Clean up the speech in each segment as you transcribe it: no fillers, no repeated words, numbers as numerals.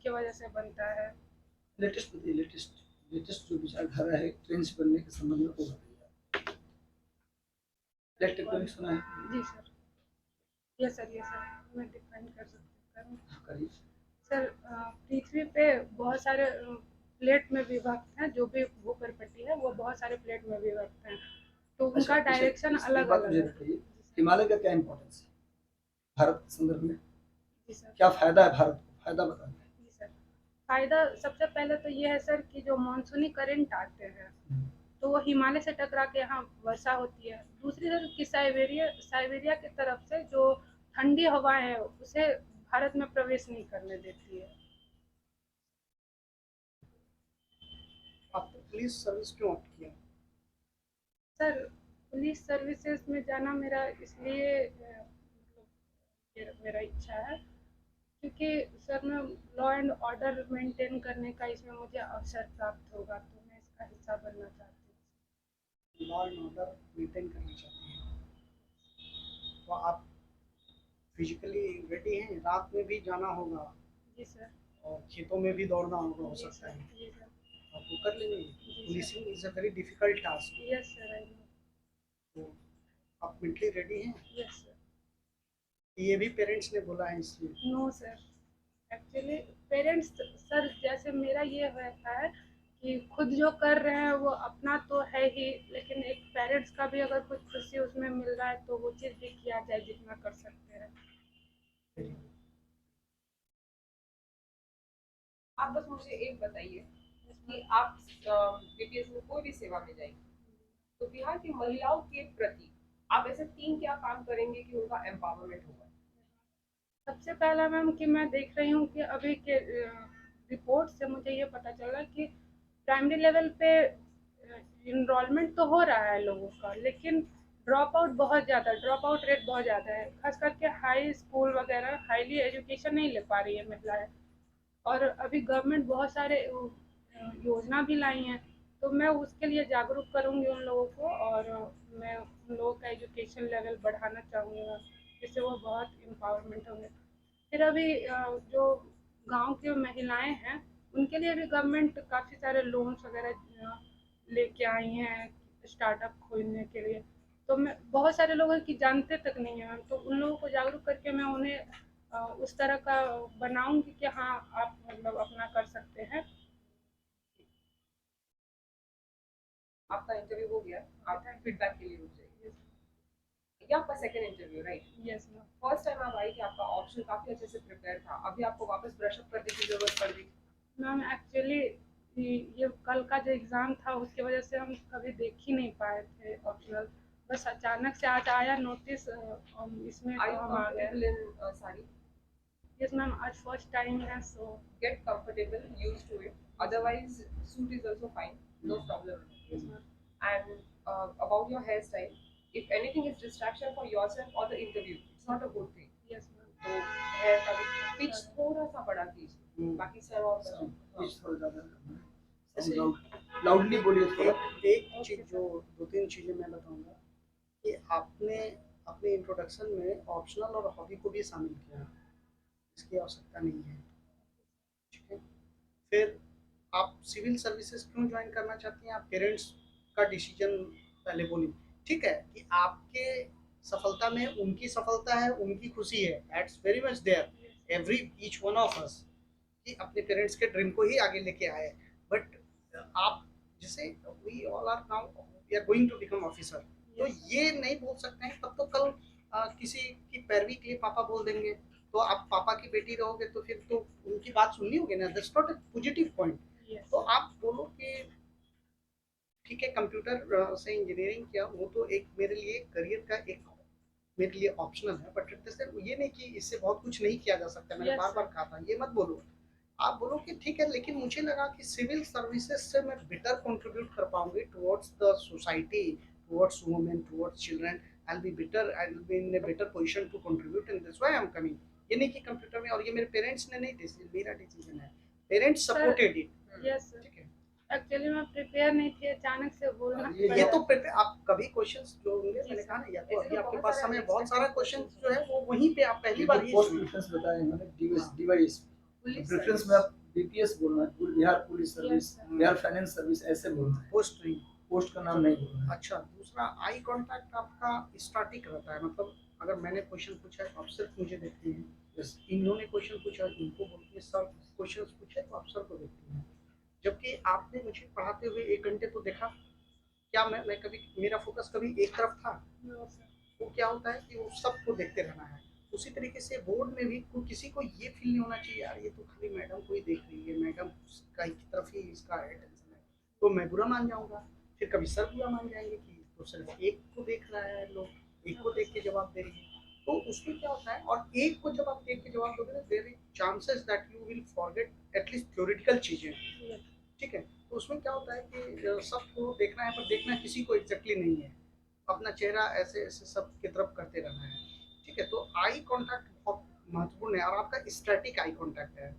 उसके वजह से बनता है। लेटेस्ट बताइए, लेटेस्ट जो विचारधारा है ट्रेन से बनने के संबंध में वो बताइए। इलेक्ट्रिक सुना है? जी सर, यस सर, मैं डिफाइन कर सकती हूँ। करिए। सर पृथ्वी पे बहुत सारे प्लेट में विभक्त हैं, जो भी भूपर्पट्टी है वो बहुत सारे प्लेट में विभक्त हैं, तो अच्छा, उनका डायरेक्शन एक अलग बात अलग मुझे है। बताइए, हिमालय का क्या इम्पोर्टेंस है भारत के संदर्भ में? जी सर। क्या फायदा है भारत को? फायदा बताइए। जी सर, फायदा सबसे पहले तो ये है सर कि जो मानसूनी करंट आते हैं तो वो हिमालय से टकरा के यहाँ वर्षा होती है। दूसरी तरफ की साइबेरिया की तरफ से जो ठंडी हवाएं हैं उसे भारत में प्रवेश नहीं करने देती है। आपने पुलिस सर्विस क्यों ऑप्ट किया? सर पुलिस सर्विसेज में जाना मेरा इसलिए मेरा इच्छा है क्योंकि सर मैं लॉ एंड ऑर्डर मेंटेन करने का इसमें मुझे अवसर प्राप्त होगा, तो मैं इसका हिस्सा बनना चाहती हूँ। लॉ एंड ऑर्डर मेंटेन करना चाहती हैं तो आप फिजिकली रेडी हैं? रात में भी जाना होगा जी सर। और खेतों में भी दौड़ना होगा, हो जी सकता सर। है, जी सर। आपको कर लेंगे? जी policing is a very difficult task, yes sir, I know. तो आप मेंटली रेडी हैं? Yes sir. ये भी पेरेंट्स ने बोला है इसलिए? No sir, actually parents sir जैसे मेरा ये रहता है कि खुद जो कर रहे हैं वो अपना तो है ही, लेकिन एक पेरेंट्स का भी अगर कुछ खुशी उसमें मिल रहा है तो वो चीज़ भी किया जाए जितना कर सकते हैं। आप बस मुझे एक बताइए कि आप बीपीएस में कोई भी सेवा में जाएंगे तो बिहार की महिलाओं के प्रति आप ऐसे 3 क्या काम करेंगे कि उनका एम्पावरमेंट होगा? सबसे पहला मैम कि मैं देख रही हूँ कि अभी के रिपोर्ट से मुझे ये पता चला कि प्राइमरी लेवल पे इनरोलमेंट तो हो रहा है लोगों का, लेकिन ड्रॉप आउट रेट बहुत ज़्यादा है, खास करके हाई स्कूल वगैरह हाईली एजुकेशन नहीं ले पा रही है महिलाएं। और अभी गवर्नमेंट बहुत सारे योजना भी लाई हैं, तो मैं उसके लिए जागरूक करूँगी उन लोगों को, और मैं उन लोगों का एजुकेशन लेवल बढ़ाना चाहूँगा जिससे वो बहुत एम्पावरमेंट होंगे। फिर अभी जो गांव की महिलाएं हैं उनके लिए भी गवर्नमेंट काफ़ी सारे लोन्स वगैरह लेके आई हैं स्टार्टअप खोलने के लिए, तो मैं बहुत सारे लोग हैं कि जानते तक नहीं है, तो उन लोगों को जागरूक करके मैं उन्हें उस तरह का बनाऊंगी कि हाँ आप मतलब अपना कर सकते हैं। आपका इंटरव्यू हो गया, आप फीडबैक के लिए रुक जाइए। ये आपका second interview right? Yes ma'am. First time आप आई कि आपका ऑप्शन काफी अच्छे से प्रिपेयर था, अभी आपको वापस ब्रश अप करने की जरूरत पड़ गई? मैम एक्चुअली ये कल का जो एग्ज़ाम था उसकी वजह से हम कभी देख ही नहीं पाए थे ऑप्शनल, बस अचानक से आज आया नोटिस इसमें तो हम आ गए। सारी यस मैम, आज फर्स्ट टाइम है, सो get comfortable, used to it. Otherwise, suit is also fine, no problem. Yes ma'am. And about your hairstyle, if anything is distraction for yourself or the interview, it's not a good thing. Yes ma'am. तो hair का भी pitch थोड़ा सा बढ़ा कीजिए, बाकी sir और कुछ थोड़ा ज़्यादा करना, लाउडली बोलिए थोड़ा। एक चीज जो 2-3 चीजें मैं बताऊंगा कि आपने अपने इंट्रोडक्शन में ऑप्शनल और हॉबी को भी शामिल किया, इसकी आवश्यकता नहीं है, ठीक है? फिर आप सिविल सर्विसेज क्यों ज्वाइन करना चाहती हैं? आप पेरेंट्स का डिसीजन पहले बोली, ठीक है, कि आपके सफलता में उनकी सफलता है, उनकी खुशी है, that's very much there every each one of us, कि अपने पेरेंट्स के ड्रीम को ही आगे लेके आए। बट आप जैसे we all are now we are going to become officer, तो ये नहीं बोल सकते हैं तब तो कल किसी की पैरवी के लिए पापा बोल देंगे तो आप पापा की बेटी रहोगे तो फिर तो उनकी बात सुननी होगी ना, that's not a positive point. तो आप बोलो कि ठीक है कंप्यूटर से इंजीनियरिंग किया, वो तो एक मेरे लिए करियर का एक मेरे लिए ऑप्शनल है, बट ये नहीं कि इससे बहुत कुछ नहीं किया जा सकता। मैंने बार बार कहा था ये मत बोलो, आप बोलो कि ठीक है लेकिन मुझे लगा कि सिविल सर्विसेज से मैं बेटर कंट्रीब्यूट कर पाऊंगी towards the society, towards women, towards children, I will be better, I will be in a better position to contribute and that's why I am coming. ये नहीं कि कंप्यूटर में, और ये मेरे पेरेंट्स ने नहीं डिसीजन, मेरा डिसीजन है, पेरेंट्स सपोर्टेड इट। यस ठीक है, एक्चुअली मैं प्रिपेयर नहीं थी, अचानक से बोलना ये तो आप कभी क्वेश्चंस जो होंगे मैंने कहा ना, या तो अभी आपके पास समय बहुत सारा क्वेश्चन जो है वो वहीं पे आप पहली बार ही पोस्ट प्रेफरेंस बताए उन्होंने, डिवाइस प्रेफरेंस में आप बीपीएस बोलना है, Bihar police service, Yes, sir. Bihar finance service ऐसे बोलना है, पोस्ट नहीं। पोस्ट का नाम नहीं बोलना है। अच्छा, दूसरा आई कांटेक्ट आपका स्टैटिक रहता है, मतलब अगर मैंने क्वेश्चन पूछा है तो आप सिर्फ मुझे देखते हैं, इन्होंने क्वेश्चन पूछा है इनको बोलते हैं सर, क्वेश्चन पूछे तो आप सर को देखते हैं। जबकि आपने मुझे पढ़ाते हुए 1 घंटे तो देखा, क्या मैं कभी, मेरा फोकस कभी एक तरफ था? No, sir. वो क्या होता है कि वो सबको देखते रहना है। उसी तरीके से बोर्ड में भी किसी को ये फील नहीं होना चाहिए यार ये तो खाली मैडम को ही देख रही है, मैडम का की तरफ ही इसका अटेंशन है, तो मैं बुरा मान जाऊंगा। फिर कभी सर बुरा मान जाएंगे कि तो सिर्फ एक को देख रहा है, लोग एक को देख के जवाब दे रही है। तो उसमें क्या होता है, और एक को जब आप देख के जवाब दोगे there is chances that you will forget at least theoretical चीजें। Yes. ठीक है, तो उसमें क्या होता है कि सबको देखना है, पर देखना किसी को एग्जैक्टली नहीं है, अपना चेहरा ऐसे ऐसे सब की तरफ करते रहना है। ठीक है, तो आई कांटेक्ट बहुत महत्वपूर्ण है, और आपका स्टैटिक आई कांटेक्ट है।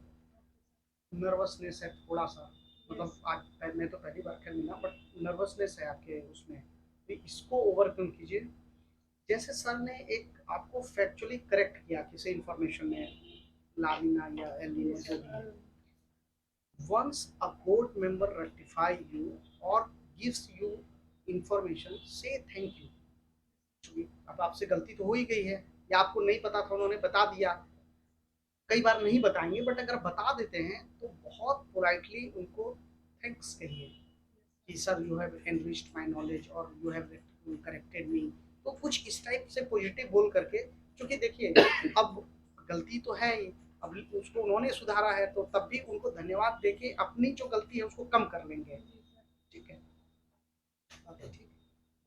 नर्वसनेस है थोड़ा सा, मतलब आज मैं तो पहली बार खैर मिला, बट नर्वसनेस है आपके उसमें, तो इसको ओवरकम कीजिए। जैसे सर ने एक आपको फैक्चुअली करेक्ट किया किसी इंफॉर्मेशन में, लाविना या एलिना जो भी है, once a board member rectify you or gives you information, say thank you। अब आपसे गलती तो हो ही गई है, या आपको नहीं पता था उन्होंने बता दिया, कई बार नहीं बताएंगे, बट अगर बता देते हैं तो बहुत पोलाइटली उनको थैंक्स कहिए कि sir you have enriched my knowledge और यू हैव करेक्टेड मी। तो कुछ इस टाइप से पॉजिटिव बोल करके, क्योंकि देखिए अब गलती तो है ही, अब उसको उन्होंने सुधारा है तो तब भी उनको धन्यवाद देके अपनी जो गलती है उसको कम कर लेंगे। ठीक है, ठीक।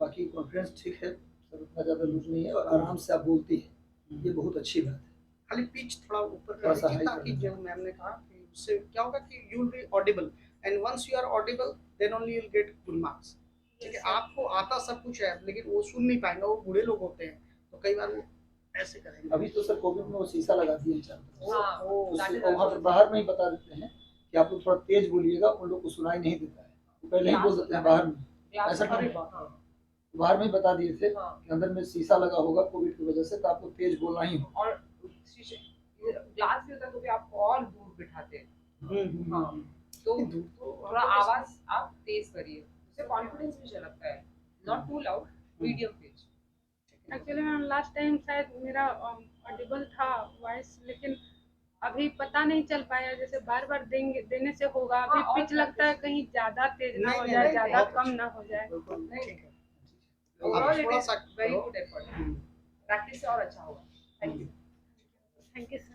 बाकी कॉन्फिडेंस ठीक है सर, उतना ज़्यादा लूज नहीं है और आराम से आप बोलती है, ये बहुत अच्छी बात है। खाली पिच थोड़ा ऊपर थोड़ा कर सा दीजिए, high ताकि कर जो मैम ने कहा कि उससे क्या होगा कि you will be audible, and once you are audible then only you will get good marks. ठीक है, आपको आता सब कुछ है लेकिन वो सुन नहीं पाएंगे, वो बूढ़े लोग होते हैं तो कई बार वो ऐसे करेंगे। अभी तो सर कोविड में वो शीशा लगा दिए हैं चारों तरफ, हाँ, उससे वहाँ पर बाहर में ही बता देते हैं कि आप लोग थोड़ा तेज बोलिएगा, उन लोग को सुनाई नहीं देता है, वो पहले ही बोल देते हैं बाहर में, ऐसा अरे नहीं, बाप रे। बाहर में ही बता दिए थे हाँ। कि अंदर में शीशा लगा होगा कोविड की वजह से, तो आपको तेज बोलना ही होगा। और ग्लास भी होता है तो भी आपको और दूर बिठाते हैं। हाँ, तो थोड़ा आवाज आप तेज करिए, उससे कॉन्फिडेंस भी झलकता है, not to loud, medium pitch. Actually ma'am last time शायद मेरा ऑडिबल था वॉइस, लेकिन अभी पता नहीं चल पाया, जैसे बार बार देने से होगा। अभी हाँ, और पिच लगता है कहीं ज्यादा तेज ना हो जाए, नहीं, ज्यादा बहुत कम अच्छा। ना हो जाए। बिल्कुल ठीक है। ओवरऑल थोड़ा इट सा इज वेरी करो। गुड एफर्ट, प्रैक्टिस से और अच्छा होगा। Thank you. Thank you sir.